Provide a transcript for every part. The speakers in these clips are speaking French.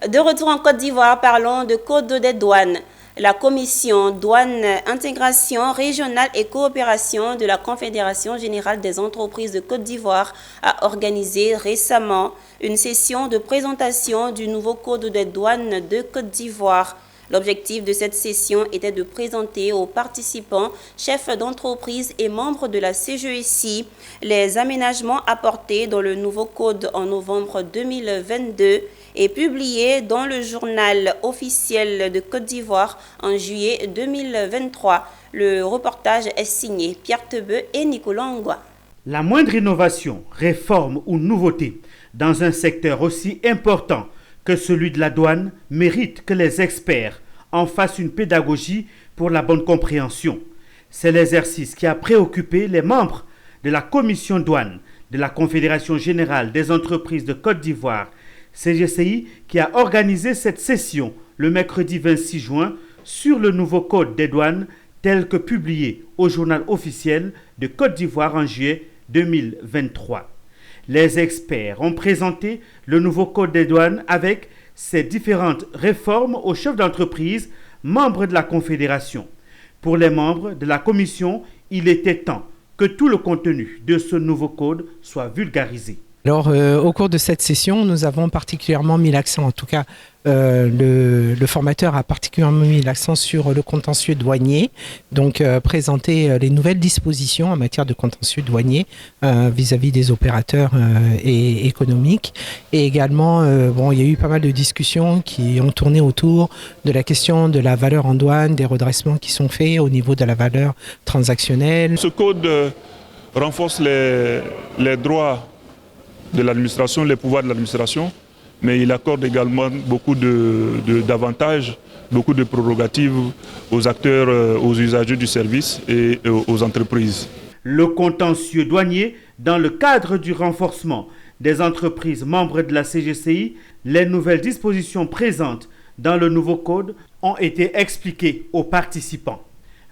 De retour en Côte d'Ivoire, parlons de Code des douanes. La commission douane, intégration régionale et coopération de la Confédération générale des entreprises de Côte d'Ivoire a organisé récemment une session de présentation du nouveau Code des douanes de Côte d'Ivoire. L'objectif de cette session était de présenter aux participants, chefs d'entreprise et membres de la CGECI les aménagements apportés dans le nouveau code en novembre 2022 et publié dans le journal officiel de Côte d'Ivoire en juillet 2023. Le reportage est signé Pierre Tebeu et Nicolas Angwa. La moindre innovation, réforme ou nouveauté dans un secteur aussi important que celui de la douane mérite que les experts en fassent une pédagogie pour la bonne compréhension. C'est l'exercice qui a préoccupé les membres de la commission douane de la Confédération générale des entreprises de Côte d'Ivoire, CGCI, qui a organisé cette session le mercredi 26 juin sur le nouveau code des douanes tel que publié au journal officiel de Côte d'Ivoire en juillet 2023. Les experts ont présenté le nouveau code des douanes avec ses différentes réformes aux chefs d'entreprise, membres de la Confédération. Pour les membres de la commission, il était temps que tout le contenu de ce nouveau code soit vulgarisé. Alors, au cours de cette session, nous avons particulièrement mis l'accent, en tout cas, le formateur a particulièrement mis l'accent sur le contentieux douanier, donc présenter les nouvelles dispositions en matière de contentieux douanier vis-à-vis des opérateurs et économiques. Et également, il y a eu pas mal de discussions qui ont tourné autour de la question de la valeur en douane, des redressements qui sont faits au niveau de la valeur transactionnelle. Ce code renforce les droits de l'administration, les pouvoirs de l'administration, mais il accorde également beaucoup d'avantages, beaucoup de prérogatives aux acteurs, aux usagers du service et aux entreprises. Le contentieux douanier, dans le cadre du renforcement des entreprises membres de la CGCI, les nouvelles dispositions présentes dans le nouveau code ont été expliquées aux participants.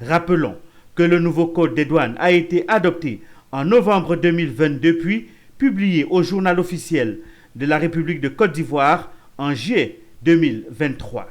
Rappelons que le nouveau code des douanes a été adopté en novembre 2022 puis publié au journal officiel de la République de Côte d'Ivoire en juillet 2023.